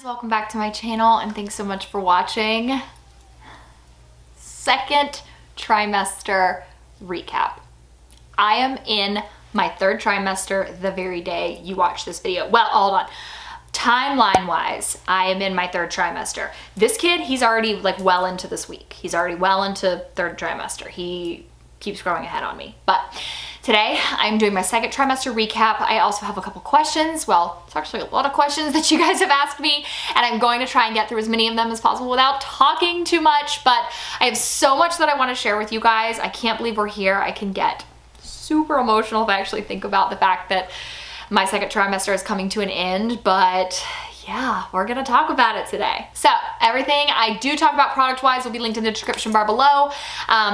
Welcome back to my channel and thanks so much for watching. Second trimester recap. I am in my third trimester the very day you watch this video. Well, hold on. Timeline wise, I am in my third trimester. This kid, he's already like well into this week. He's already well into third trimester. He keeps growing ahead on me. But today I'm doing my second trimester recap. I also have a couple questions. Well, it's actually a lot of questions that you guys have asked me, and I'm going to try and get through as many of them as possible without talking too much, but I have so much that I want to share with you guys. I can't believe we're here. I can get super emotional if I actually think about the fact that my second trimester is coming to an end, but yeah, we're gonna talk about it today. So everything I do talk about product-wise will be linked in the description bar below.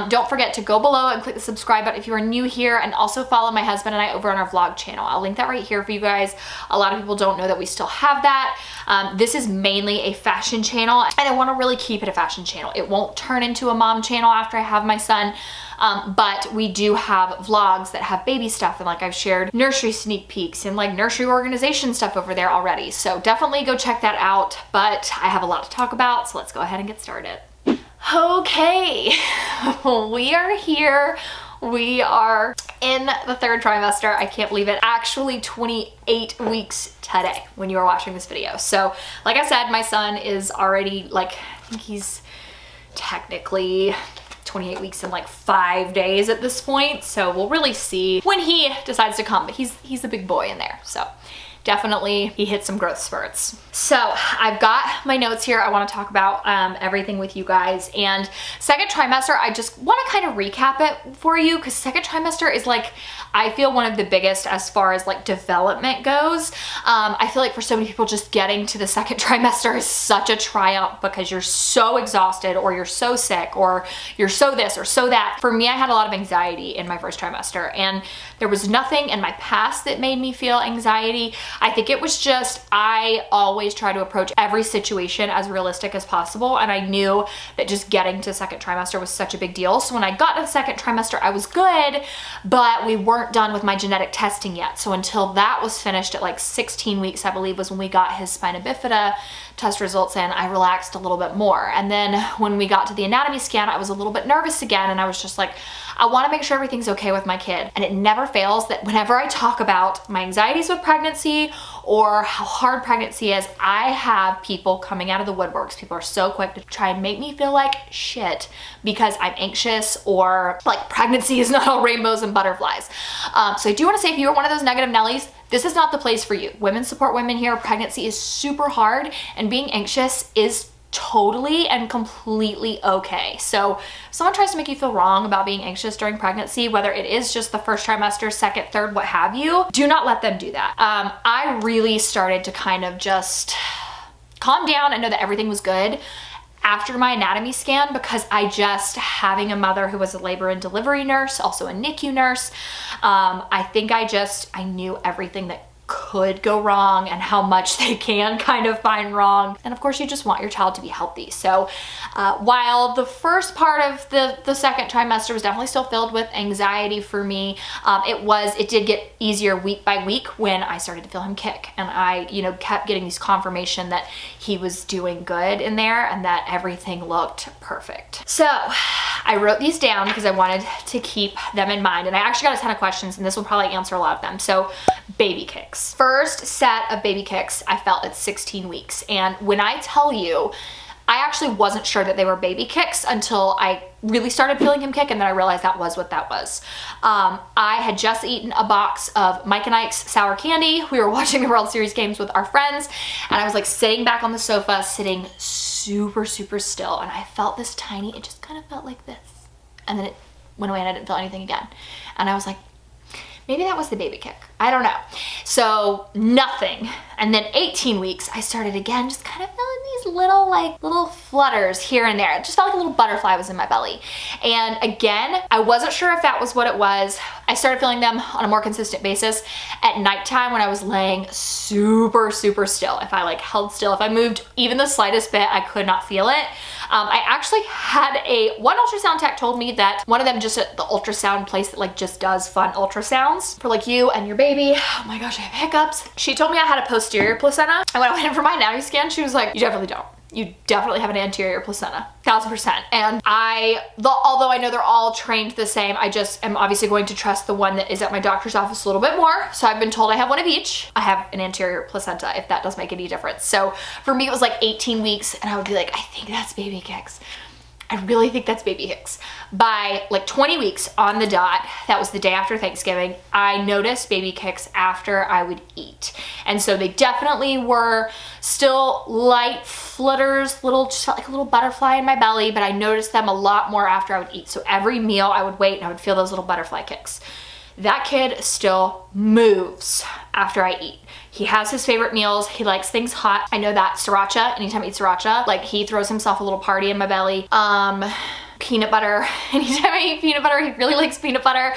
Don't forget to go below and click the subscribe button if you are new here, and also follow my husband and I over on our vlog channel. I'll link that right here for you guys. A lot of people don't know that we still have that. This is mainly a fashion channel, and I wanna really keep it a fashion channel. It won't turn into a mom channel after I have my son. But we do have vlogs that have baby stuff, and like I've shared nursery sneak peeks and like nursery organization stuff over there already. So definitely go check that out, but I have a lot to talk about, so let's go ahead and get started. Okay, we are here. We are in the third trimester. I can't believe it. Actually 28 weeks today when you are watching this video. So like I said, my son is already like, I think he's technically 28 weeks and like 5 days at this point. So we'll really see when he decides to come, but he's a big boy in there. So definitely he hit some growth spurts. So I've got my notes here. I want to talk about everything with you guys. And second trimester, I just want to kind of recap it for you, because second trimester is like, I feel one of the biggest as far as like development goes. I feel like for so many people, just getting to the second trimester is such a triumph because you're so exhausted, or you're so sick, or you're so this or so that. For me, I had a lot of anxiety in my first trimester, and there was nothing in my past that made me feel anxiety. I think it was just, I always try to approach every situation as realistic as possible, and I knew that just getting to second trimester was such a big deal. So when I got to the second trimester, I was good, but we weren't done with my genetic testing yet. So until that was finished at like 16 weeks, I believe, was when we got his spina bifida test results in, I relaxed a little bit more. And then when we got to the anatomy scan, I was a little bit nervous again, and I was just like, I want to make sure everything's okay with my kid. And it never fails that whenever I talk about my anxieties with pregnancy or how hard pregnancy is, I have people coming out of the woodworks. People are so quick to try and make me feel like shit because I'm anxious, or like pregnancy is not all rainbows and butterflies. So I do want to say, if you are one of those negative Nellies, this is not the place for you. Women support women here. Pregnancy is super hard, and being anxious is totally and completely okay. So if someone tries to make you feel wrong about being anxious during pregnancy, whether it is just the first trimester, second, third, what have you, do not let them do that. I really started to kind of just calm down and know that everything was good after my anatomy scan, because having a mother who was a labor and delivery nurse, also a NICU nurse, I think I knew everything that could go wrong and how much they can kind of find wrong. And of course, you just want your child to be healthy. So while the first part of the second trimester was definitely still filled with anxiety for me, it did get easier week by week when I started to feel him kick, and I kept getting these confirmation that he was doing good in there and that everything looked perfect. So I wrote these down because I wanted to keep them in mind, and I actually got a ton of questions, and this will probably answer a lot of them. So baby kicks. First set of baby kicks I felt at 16 weeks. And when I tell you, I actually wasn't sure that they were baby kicks until I really started feeling him kick, and then I realized that was what that was. I had just eaten a box of Mike and Ike's sour candy. We were watching the World Series games with our friends, and I was like sitting back on the sofa, sitting super, super still, and I felt this tiny, it just kind of felt like this. And then it went away and I didn't feel anything again. And I was like, maybe that was the baby kick. I don't know. So nothing. And then 18 weeks, I started again, just kind of feeling these little flutters here and there. It just felt like a little butterfly was in my belly. And again, I wasn't sure if that was what it was. I started feeling them on a more consistent basis at nighttime when I was laying super still. If I like held still, if I moved even the slightest bit, I could not feel it. I actually had one ultrasound tech told me that one of them, just at the ultrasound place that like just does fun ultrasounds for like you and your baby. Oh my gosh, I have hiccups. She told me I had a posterior placenta, and when I went in for my anatomy scan, she was like, you definitely don't. You definitely have an anterior placenta, 1000%. And although I know they're all trained the same, I just am obviously going to trust the one that is at my doctor's office a little bit more. So I've been told I have one of each. I have an anterior placenta, if that does make any difference. So for me, it was like 18 weeks, and I would be like, I think that's baby kicks. I really think that's baby Hicks. By like 20 weeks on the dot, that was the day after Thanksgiving, I noticed baby kicks after I would eat. And so they definitely were still light flutters, just felt like a little butterfly in my belly, but I noticed them a lot more after I would eat. So every meal I would wait and I would feel those little butterfly kicks. That kid still moves after I eat. He has his favorite meals. He likes things hot. I know that. Sriracha, anytime I eat sriracha, like he throws himself a little party in my belly. Peanut butter. Anytime I eat peanut butter, he really likes peanut butter.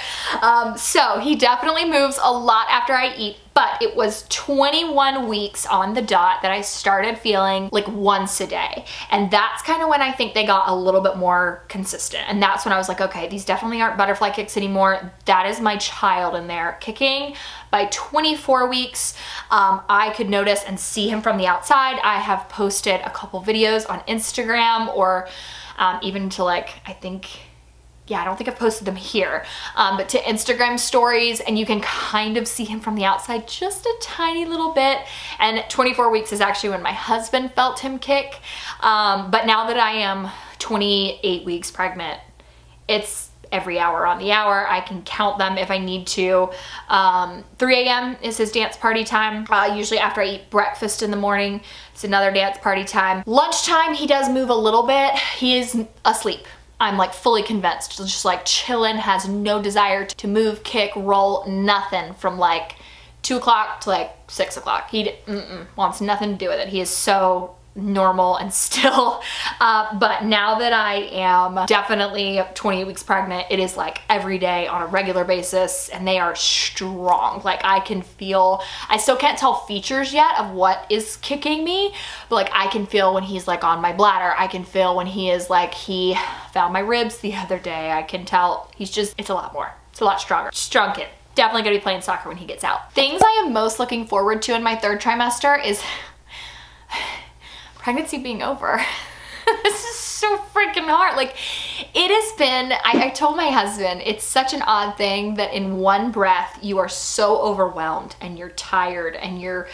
So he definitely moves a lot after I eat, but it was 21 weeks on the dot that I started feeling like once a day. And that's kind of when I think they got a little bit more consistent. And that's when I was like, okay, these definitely aren't butterfly kicks anymore. That is my child in there kicking. By 24 weeks, I could notice and see him from the outside. I have posted a couple videos on Instagram, or even to like, I don't think I've posted them here, but to Instagram stories, and you can kind of see him from the outside just a tiny little bit. And 24 weeks is actually when my husband felt him kick. But now that I am 28 weeks pregnant, it's every hour on the hour. I can count them if I need to. 3 a.m. is his dance party time. Usually after I eat breakfast in the morning, it's another dance party time. Lunchtime, he does move a little bit. He is asleep. I'm like fully convinced, just like chilling, has no desire to move, kick, roll, nothing from like 2 o'clock to like 6 o'clock. He wants nothing to do with it. He is so normal and still. But now that I am definitely 28 weeks pregnant, it is like every day on a regular basis, and they are strong. Like I can feel, I still can't tell features yet of what is kicking me, but like I can feel when he's like on my bladder. I can feel when he is like, he found my ribs the other day. I can tell he's just, it's a lot more. It's a lot stronger. Strong kid. Definitely gonna be playing soccer when he gets out. Things I am most looking forward to in my 3rd trimester is pregnancy being over. This is so freaking hard. Like it has been, I told my husband, it's such an odd thing that in one breath you are so overwhelmed and you're tired and you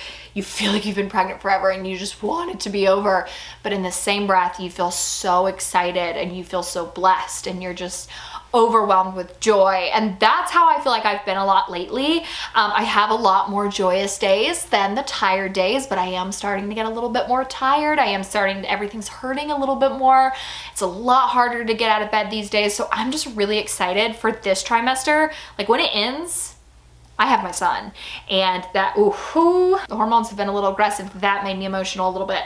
feel like you've been pregnant forever and you just want it to be over. But in the same breath, you feel so excited and you feel so blessed and you're just overwhelmed with joy. And that's how I feel like I've been a lot lately. I have a lot more joyous days than the tired days, but I am starting to get a little bit more tired. Everything's hurting a little bit more. It's a lot harder to get out of bed these days. So I'm just really excited for this trimester. Like when it ends, I have my son, and that, the hormones have been a little aggressive. That made me emotional a little bit.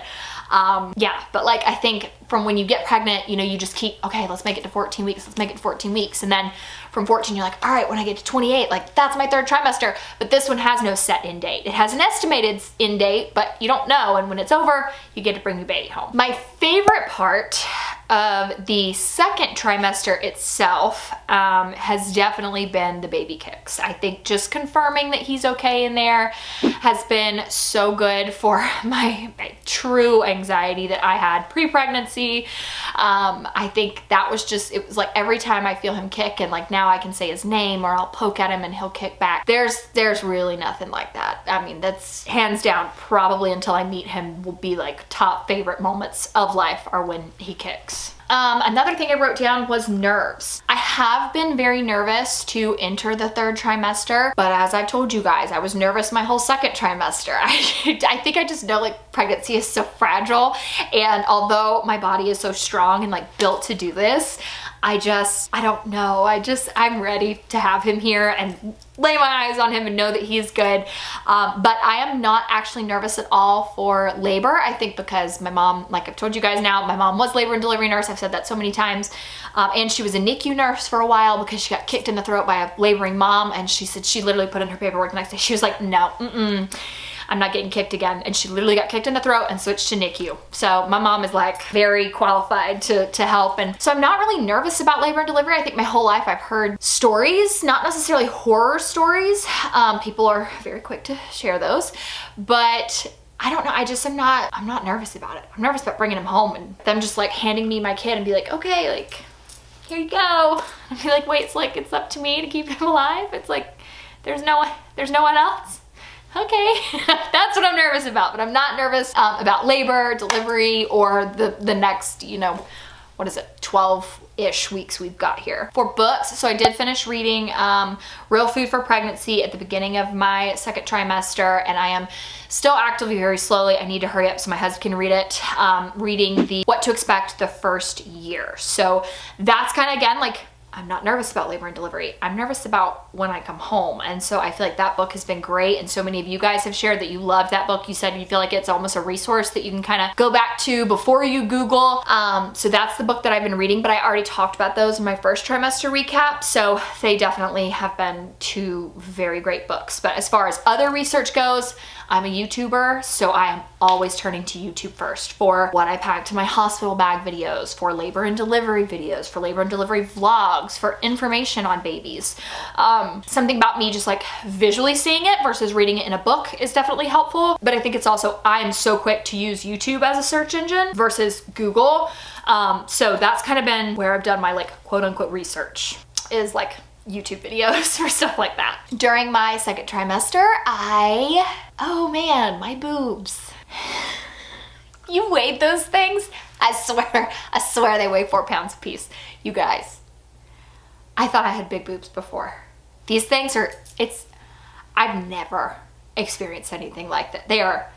Yeah, but like I think from when you get pregnant, you know, you just keep, okay, let's make it to 14 weeks. Let's make it to 14 weeks. And then from 14, you're like, all right, when I get to 28, like that's my 3rd trimester. But this one has no set end date. It has an estimated end date, but you don't know. And when it's over, you get to bring your baby home. My favorite part of the 2nd trimester itself has definitely been the baby kicks. I think just confirming that he's okay in there has been so good for my true anxiety that I had pre-pregnancy. I think that was just, it was like every time I feel him kick, and like now I can say his name or I'll poke at him and he'll kick back. There's really nothing like that. I mean, that's hands down, probably until I meet him, will be like top favorite moments of life are when he kicks. Another thing I wrote down was nerves. I have been very nervous to enter the 3rd trimester, but as I told you guys, I was nervous my whole 2nd trimester. I think I just know like pregnancy is so fragile, and although my body is so strong and like built to do this, I don't know. I'm ready to have him here and lay my eyes on him and know that he's good. But I am not actually nervous at all for labor. I think because my mom, like I've told you guys now, my mom was labor and delivery nurse. I've said that so many times. And she was a NICU nurse for a while because she got kicked in the throat by a laboring mom. And she said she literally put in her paperwork the next day. She was like, no, I'm not getting kicked again. And she literally got kicked in the throat and switched to NICU. So my mom is like very qualified to help. And so I'm not really nervous about labor and delivery. I think my whole life I've heard stories, not necessarily horror stories. People are very quick to share those, but I don't know. I'm not nervous about it. I'm nervous about bringing him home and them just like handing me my kid and be like, okay, like, here you go. And be like, wait, it's up to me to keep him alive. It's like, there's no one else. Okay, that's what I'm nervous about, but I'm not nervous about labor, delivery, or the next, 12-ish weeks we've got here. For books, so I did finish reading Real Food for Pregnancy at the beginning of my second trimester, and I am still actively very slowly. I need to hurry up so my husband can read it. Reading the What to Expect the First Year. So that's kind of, again, like, I'm not nervous about labor and delivery. I'm nervous about when I come home. And so I feel like that book has been great. And so many of you guys have shared that you loved that book. You said you feel like it's almost a resource that you can kind of go back to before you Google. So that's the book that I've been reading, but I already talked about those in my first trimester recap. So they definitely have been two very great books. But as far as other research goes, I'm a YouTuber, so I am always turning to YouTube first for what I pack to my hospital bag videos, for labor and delivery videos, for labor and delivery vlogs, for information on babies. Something about me just like visually seeing it versus reading it in a book is definitely helpful, but I think it's also, I'm so quick to use YouTube as a search engine versus Google. So that's kind of been where I've done my like quote unquote research, is like YouTube videos or stuff like that. During my second trimester, oh man, my boobs. You weighed those things? I swear they weigh 4 pounds a piece. You guys, I thought I had big boobs before. These things I've never experienced anything like that. They are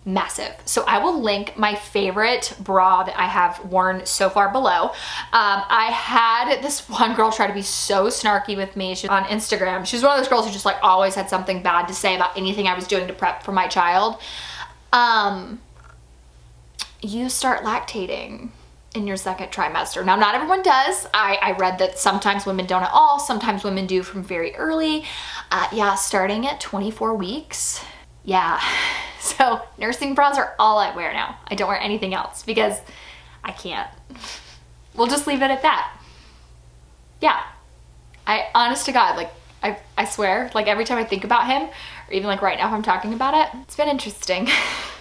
massive. So I will link my favorite bra that I have worn so far below. I had this one girl try to be so snarky with me. She's on Instagram. She's one of those girls who just like always had something bad to say about anything I was doing to prep for my child. You start lactating in your second trimester. Now, not everyone does. I read that sometimes women don't at all. Sometimes women do from very early. Yeah, starting at 24 weeks. Yeah. So nursing bras are all I wear now. I don't wear anything else because I can't. We'll just leave it at that. Yeah. Honest to God, like I swear, like every time I think about him, or even like right now if I'm talking about it, it's been interesting.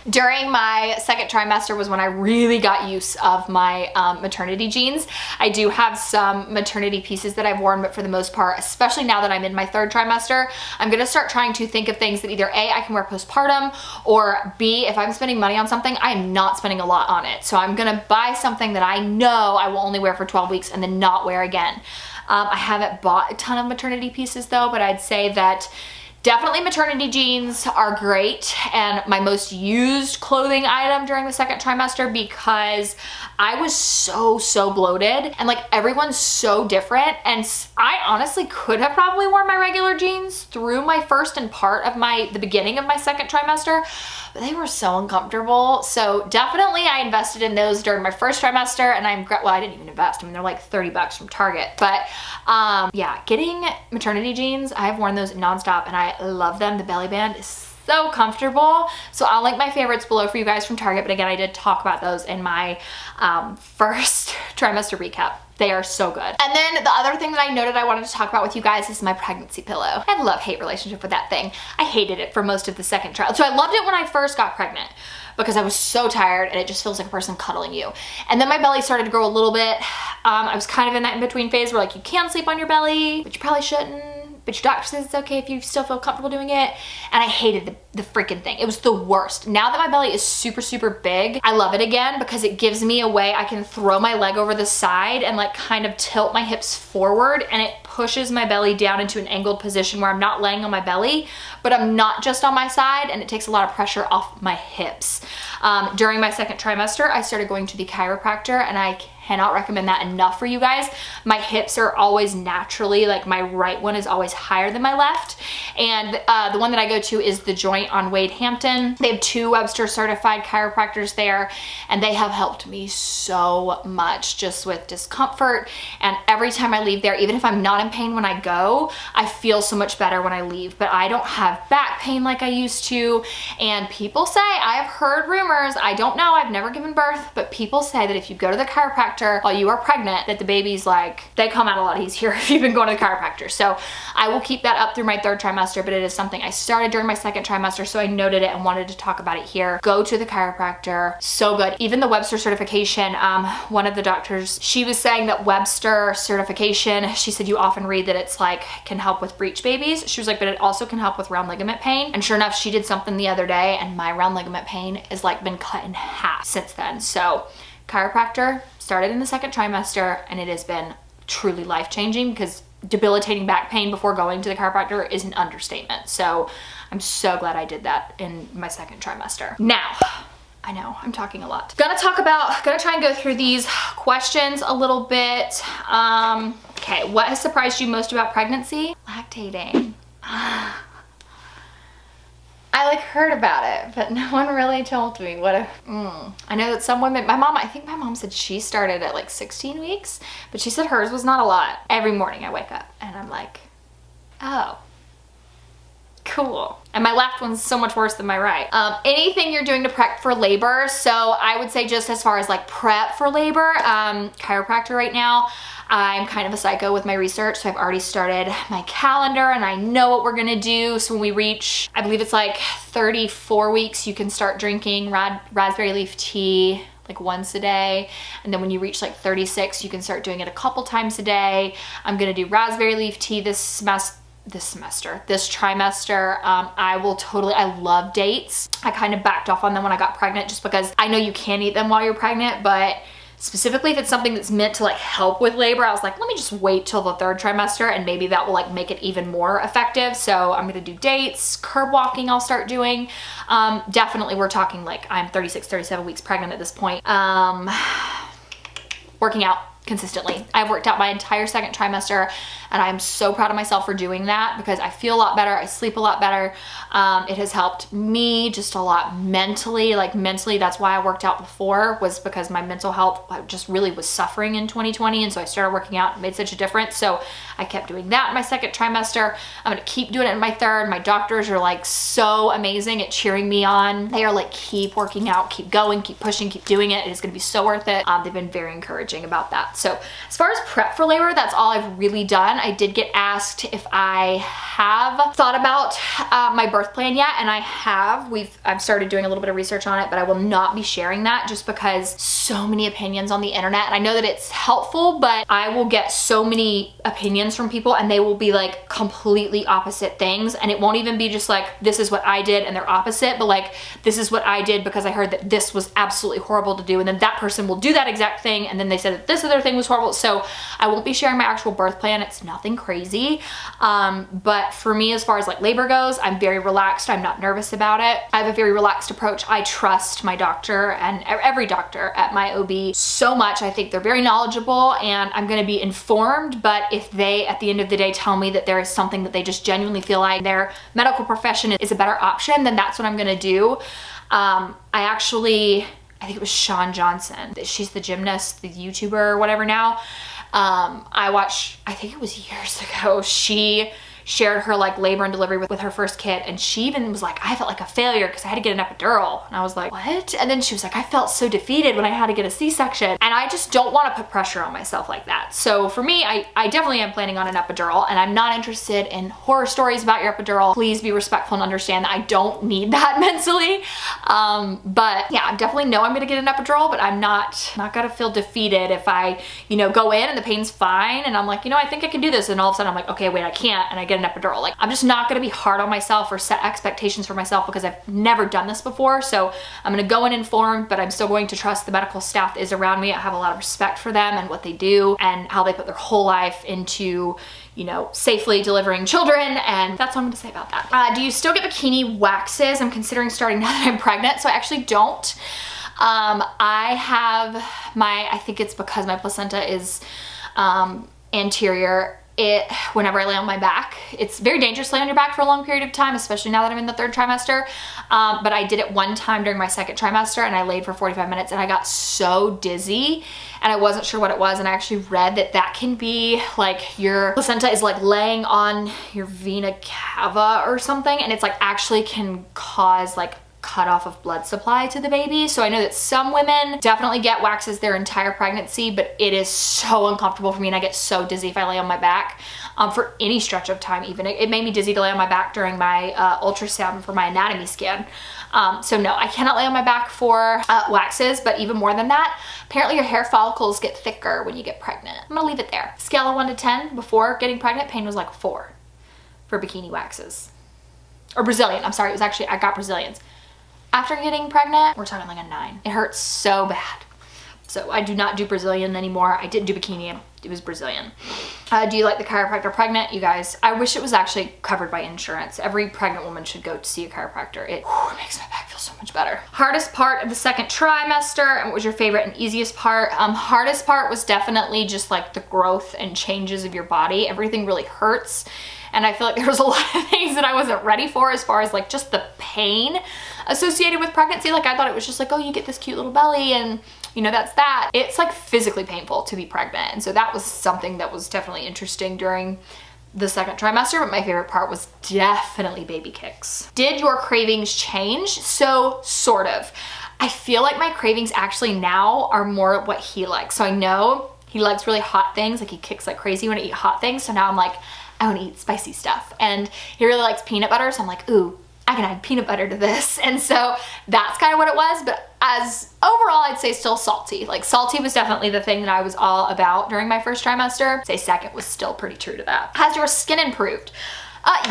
During my second trimester was when I really got use of my maternity jeans. I do have some maternity pieces that I've worn, but for the most part, especially now that I'm in my third trimester, I'm gonna start trying to think of things that either A, I can wear postpartum, or B, if I'm spending money on something, I'm not spending a lot on it. So I'm gonna buy something that I know I will only wear for 12 weeks and then not wear again. I haven't bought a ton of maternity pieces though, but I'd say that definitely maternity jeans are great and my most used clothing item during the second trimester because I was so bloated and like everyone's so different, and I honestly could have probably worn my regular jeans through my first and part of the beginning of my second trimester, but they were so uncomfortable. So definitely I invested in those during my first trimester, and I didn't even invest. I mean, they're like 30 bucks from Target, but yeah, getting maternity jeans, I've worn those nonstop and I love them. The belly band is so comfortable. So I'll link my favorites below for you guys from Target, but again, I did talk about those in my first trimester recap. They are so good. And then the other thing that I noted I wanted to talk about with you guys is my pregnancy pillow. I have a love-hate relationship with that thing. I hated it for most of the second trial. So I loved it when I first got pregnant because I was so tired and it just feels like a person cuddling you. And then my belly started to grow a little bit. I was kind of in that in-between phase where like you can sleep on your belly, but you probably shouldn't. But your doctor says it's okay if you still feel comfortable doing it. And I hated the freaking thing. It was the worst. Now that my belly is super big, I love it again because it gives me a way I can throw my leg over the side and like kind of tilt my hips forward, and it pushes my belly down into an angled position where I'm not laying on my belly, but I'm not just on my side, and it takes a lot of pressure off my hips. During my second trimester, I started going to the chiropractor, and I cannot recommend that enough for you guys. My hips are always naturally, like my right one is always higher than my left. And the one that I go to is The Joint on Wade Hampton. They have 2 Webster certified chiropractors there, and they have helped me so much just with discomfort. And every time I leave there, even if I'm not in pain when I go, I feel so much better when I leave. But I don't have back pain like I used to. And people say, I have heard rumors, I don't know, I've never given birth, but people say that if you go to the chiropractor while you are pregnant, that the babies, like, they come out a lot easier if you've been going to the chiropractor. So I will keep that up through my third trimester, but it is something I started during my second trimester, so I noted it and wanted to talk about it here. Go to the chiropractor, so good. Even the Webster certification, one of the doctors, she was saying that Webster certification, she said you often read that it's like, can help with breech babies. She was like, but it also can help with round ligament pain. And sure enough, she did something the other day, and my round ligament pain has like been cut in half since then. So chiropractor, started in the second trimester, and it has been truly life-changing, because debilitating back pain before going to the chiropractor is an understatement. So I'm so glad I did that in my second trimester. Now, I know I'm talking a lot. Gonna try and go through these questions a little bit. Okay, what has surprised you most about pregnancy? Lactating. I like heard about it, but no one really told me I know that some women, I think my mom said she started at like 16 weeks, but she said hers was not a lot. Every morning I wake up and I'm like, oh, cool. And my left one's so much worse than my right. Anything you're doing to prep for labor. So I would say, just as far as like prep for labor, chiropractor right now, I'm kind of a psycho with my research, so I've already started my calendar and I know what we're gonna do. So when we reach, I believe it's like 34 weeks, you can start drinking raspberry leaf tea like once a day. And then when you reach like 36, you can start doing it a couple times a day. I'm gonna do raspberry leaf tea this trimester. I love dates. I kind of backed off on them when I got pregnant, just because I know you can eat them while you're pregnant, but specifically if it's something that's meant to like help with labor, I was like, let me just wait till the third trimester and maybe that will like make it even more effective. So I'm gonna do dates, curb walking I'll start doing. Definitely we're talking like I'm 36, 37 weeks pregnant at this point. Working out consistently. I've worked out my entire second trimester, and I'm so proud of myself for doing that, because I feel a lot better, I sleep a lot better. It has helped me just a lot mentally. Like mentally, that's why I worked out before, was because my mental health just really was suffering in 2020, and so I started working out. It made such a difference, so I kept doing that in my second trimester. I'm gonna keep doing it in my third. My doctors are like so amazing at cheering me on. They are like, keep working out, keep going, keep pushing, keep doing it. It is gonna be so worth it. They've been very encouraging about that. So as far as prep for labor, that's all I've really done. I did get asked if I have thought about my birth plan yet, and I have. I've started doing a little bit of research on it, but I will not be sharing that, just because so many opinions on the internet. And I know that it's helpful, but I will get so many opinions from people, and they will be like completely opposite things. And it won't even be just like, this is what I did and they're opposite, but like, this is what I did because I heard that this was absolutely horrible to do. And then that person will do that exact thing, and then they said that this other thing was horrible. So I won't be sharing my actual birth plan. It's nothing crazy. But for me, as far as like labor goes, I'm very relaxed. I'm not nervous about it. I have a very relaxed approach. I trust my doctor and every doctor at my OB so much. I think they're very knowledgeable, and I'm going to be informed. But if they, at the end of the day, tell me that there is something that they just genuinely feel like their medical profession is a better option, then that's what I'm going to do. I think it was Shawn Johnson. She's the gymnast, the YouTuber or whatever now. I think it was years ago, she shared her like labor and delivery with her first kid, and she even was like, I felt like a failure because I had to get an epidural. And I was like, what? And then she was like, I felt so defeated when I had to get a C-section. And I just don't want to put pressure on myself like that. So for me, I definitely am planning on an epidural, and I'm not interested in horror stories about your epidural. Please be respectful and understand that I don't need that mentally. But yeah, I definitely know I'm gonna get an epidural, but I'm not gonna feel defeated if I, go in and the pain's fine and I'm like, I think I can do this, and all of a sudden I'm like, okay, wait, I can't, and I get an epidural. Like, I'm just not gonna be hard on myself or set expectations for myself because I've never done this before. So I'm gonna go in informed, but I'm still going to trust the medical staff that is around me. I have a lot of respect for them and what they do and how they put their whole life into, you know, safely delivering children, and that's all I'm gonna say about that. Do you still get bikini waxes? I'm considering starting now that I'm pregnant, so I actually don't. I have I think it's because my placenta is anterior. Whenever I lay on my back, it's very dangerous to lay on your back for a long period of time, especially now that I'm in the 3rd trimester. But I did it one time during my 2nd trimester and I laid for 45 minutes and I got so dizzy and I wasn't sure what it was. And I actually read that that can be like your placenta is like laying on your vena cava or something. And it's like actually can cause like cut off of blood supply to the baby. So I know that some women definitely get waxes their entire pregnancy, but it is so uncomfortable for me and I get so dizzy if I lay on my back for any stretch of time. Even it made me dizzy to lay on my back during my ultrasound for my anatomy scan. So no, I cannot lay on my back for waxes, but even more than that, apparently your hair follicles get thicker when you get pregnant. I'm gonna leave it there. Scale of 1 to 10, before getting pregnant, pain was like 4 for bikini waxes. Or Brazilian, I'm sorry, it was actually, I got Brazilians. After getting pregnant, we're talking like a 9. It hurts so bad. So I do not do Brazilian anymore. I didn't do bikini, it was Brazilian. Do you like the chiropractor pregnant? You guys, I wish it was actually covered by insurance. Every pregnant woman should go to see a chiropractor. It makes my back feel so much better. Hardest part of the 2nd trimester, and what was your favorite and easiest part? Hardest part was definitely just like the growth and changes of your body. Everything really hurts. And I feel like there was a lot of things that I wasn't ready for as far as like just the pain associated with pregnancy. Like I thought it was just like, oh, you get this cute little belly and you know, that's that. It's like physically painful to be pregnant. And so that was something that was definitely interesting during the 2nd trimester, but my favorite part was definitely baby kicks. Did your cravings change? So sort of. I feel like my cravings actually now are more what he likes. So I know he likes really hot things. Like he kicks like crazy when I eat hot things. So now I'm like, I want to eat spicy stuff. And he really likes peanut butter. So I'm like, ooh, I can add peanut butter to this. And so that's kind of what it was. But as overall, I'd say still salty. Like salty was definitely the thing that I was all about during my 1st trimester. I'd say 2nd was still pretty true to that. Has your skin improved?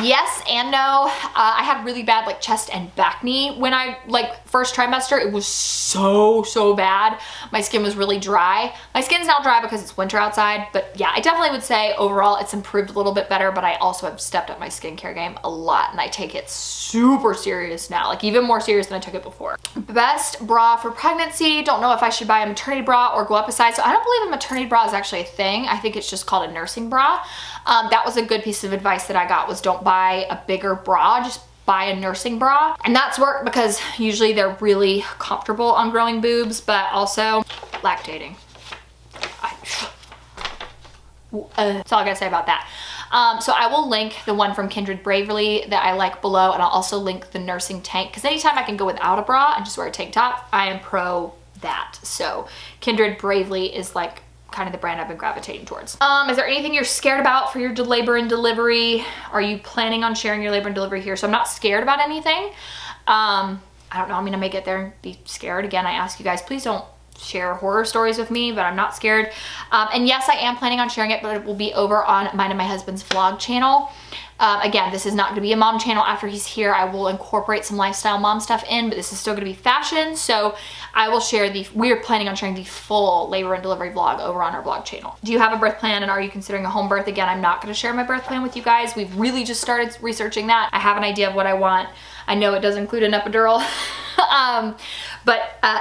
Yes and no. I had really bad like chest and back knee when I like 1st trimester. It was so bad. My skin was really dry. My skin's now dry because it's winter outside, but yeah, I definitely would say overall it's improved a little bit better, but I also have stepped up my skincare game a lot and I take it super serious now, like even more serious than I took it before. Best bra for pregnancy. Don't know if I should buy a maternity bra or go up a size. So I don't believe a maternity bra is actually a thing. I think it's just called a nursing bra. That was a good piece of advice that I got, was don't buy a bigger bra, just buy a nursing bra. And that's worked because usually they're really comfortable on growing boobs, but also lactating. That's all I gotta say about that. So I will link the one from Kindred Bravely that I like below, and I'll also link the nursing tank, because anytime I can go without a bra and just wear a tank top, I am pro that. So Kindred Bravely is like kind of the brand I've been gravitating towards. Is there anything you're scared about for your labor and delivery? Are you planning on sharing your labor and delivery here? So I'm not scared about anything. I don't know, I mean, I may get there and be scared. Again, I ask you guys, please don't share horror stories with me, but I'm not scared. And yes, I am planning on sharing it, but it will be over on mine and my husband's vlog channel. Again, this is not gonna be a mom channel. After he's here, I will incorporate some lifestyle mom stuff in, but this is still gonna be fashion. So I will share we are planning on sharing the full labor and delivery vlog over on our vlog channel. Do you have a birth plan and are you considering a home birth? Again, I'm not gonna share my birth plan with you guys. We've really just started researching that. I have an idea of what I want. I know it does include an epidural.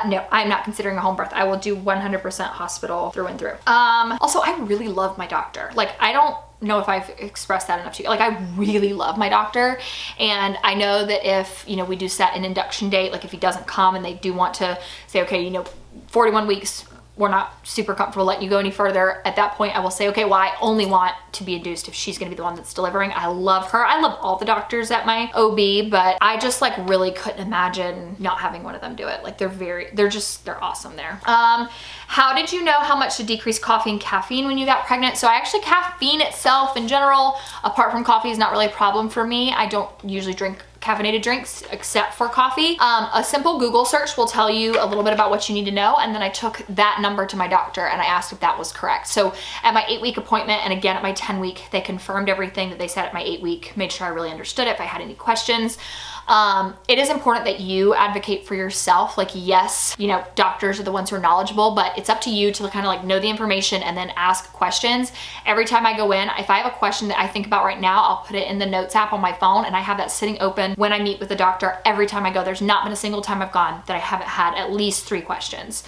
No, I'm not considering a home birth. I will do 100% hospital through and through. Also, I really love my doctor. Like, I don't know if I've expressed that enough to you. Like, I really love my doctor. And I know that if, you know, we do set an induction date, like if he doesn't come and they do want to say, okay, you know, 41 weeks, we're not super comfortable letting you go any further. At that point, I will say, okay, well, I only want to be induced if she's gonna be the one that's delivering. I love her. I love all the doctors at my OB, but I just like really couldn't imagine not having one of them do it. Like they're awesome there. How did you know how much to decrease coffee and caffeine when you got pregnant? So caffeine itself in general, apart from coffee, is not really a problem for me. I don't usually drink caffeinated drinks except for coffee. A simple Google search will tell you a little bit about what you need to know, and then I took that number to my doctor and I asked if that was correct. So at my 8-week appointment and again at my 10-week, they confirmed everything that they said at my 8-week, made sure I really understood it if I had any questions. It is important that you advocate for yourself. Like, yes, you know, doctors are the ones who are knowledgeable, but it's up to you to kind of like know the information and then ask questions. Every time I go in, if I have a question that I think about right now, I'll put it in the notes app on my phone, and I have that sitting open when I meet with the doctor every time I go. There's not been a single time I've gone that I haven't had at least 3 questions.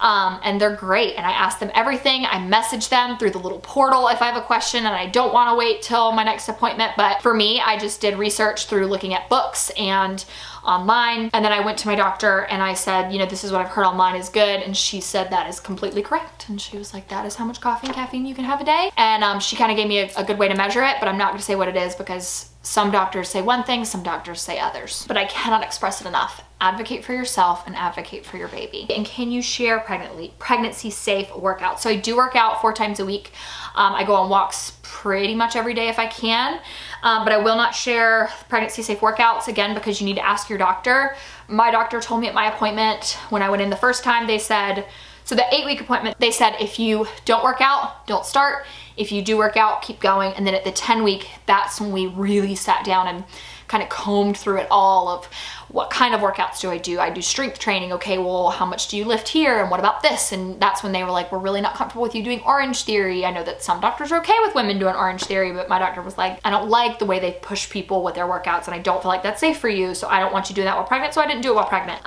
And they're great. And I ask them everything. I message them through the little portal if I have a question and I don't want to wait till my next appointment. But for me, I just did research through looking at books and online. And then I went to my doctor and I said, you know, this is what I've heard online is good. And she said that is completely correct. And she was like, that is how much coffee and caffeine you can have a day. And she kind of gave me a good way to measure it, but I'm not going to say what it is because some doctors say one thing, some doctors say others. But I cannot express it enough. Advocate for yourself and advocate for your baby. And can you share pregnancy safe workouts? So I do work out 4 times a week. I go on walks pretty much every day if I can, but I will not share pregnancy safe workouts, again, because you need to ask your doctor. My doctor told me at my appointment when I went in the first time, they said, so the 8-week appointment, they said, if you don't work out, don't start. If you do work out, keep going. And then at the 10-week, that's when we really sat down and kind of combed through it all of what kind of workouts do I do? I do strength training. Okay, well, how much do you lift here? And what about this? And that's when they were like, we're really not comfortable with you doing Orange Theory. I know that some doctors are okay with women doing Orange Theory, but my doctor was like, I don't like the way they push people with their workouts and I don't feel like that's safe for you. So I don't want you doing that while pregnant. So I didn't do it while pregnant.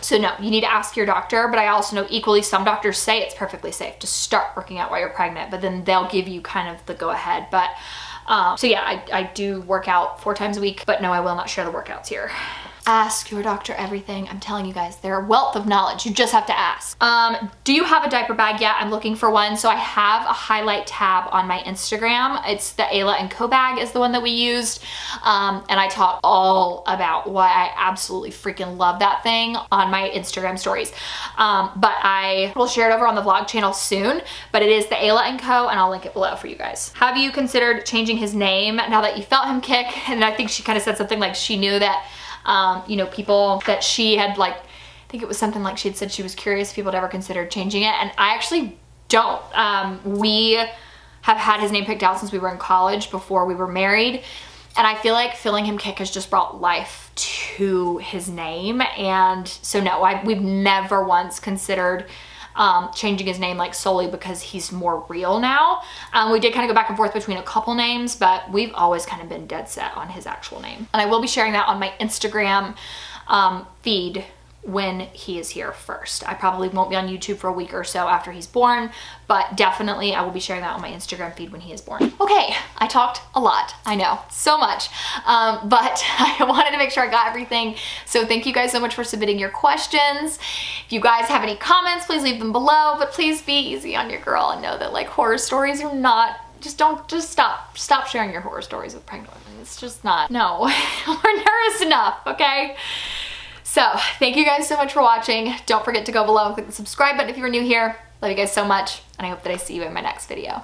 So no, you need to ask your doctor, but I also know equally some doctors say it's perfectly safe to start working out while you're pregnant, but then they'll give you kind of the go ahead. But so yeah, I do work out 4 times a week, but no, I will not share the workouts here. Ask your doctor everything. I'm telling you guys, they're a wealth of knowledge. You just have to ask. Do you have a diaper bag yet? I'm looking for one. So I have a highlight tab on my Instagram. It's the Ayla & Co bag is the one that we used. And I talk all about why I absolutely freaking love that thing on my Instagram stories. But I will share it over on the vlog channel soon, but it is the Ayla & Co, and I'll link it below for you guys. Have you considered changing his name now that you felt him kick? And I think she kind of said something like she knew that you know, people that she had, like, I think it was something like she had said she was curious if people had ever considered changing it, and I actually don't. We have had his name picked out since we were in college before we were married, and I feel like feeling him kick has just brought life to his name. And so no, we've never once considered changing his name, like solely because he's more real now. We did kind of go back and forth between a couple names, but we've always kind of been dead set on his actual name. And I will be sharing that on my Instagram feed when he is here first. I probably won't be on YouTube for a week or so after he's born, but definitely I will be sharing that on my Instagram feed when he is born. Okay, I talked a lot, I know, so much, but I wanted to make sure I got everything. So thank you guys so much for submitting your questions. If you guys have any comments, please leave them below, but please be easy on your girl and know that, like, horror stories are not, just stop sharing your horror stories with pregnant women. It's just not, no, we're nervous enough, okay? So thank you guys so much for watching. Don't forget to go below and click the subscribe button if you are new here. Love you guys so much, and I hope that I see you in my next video.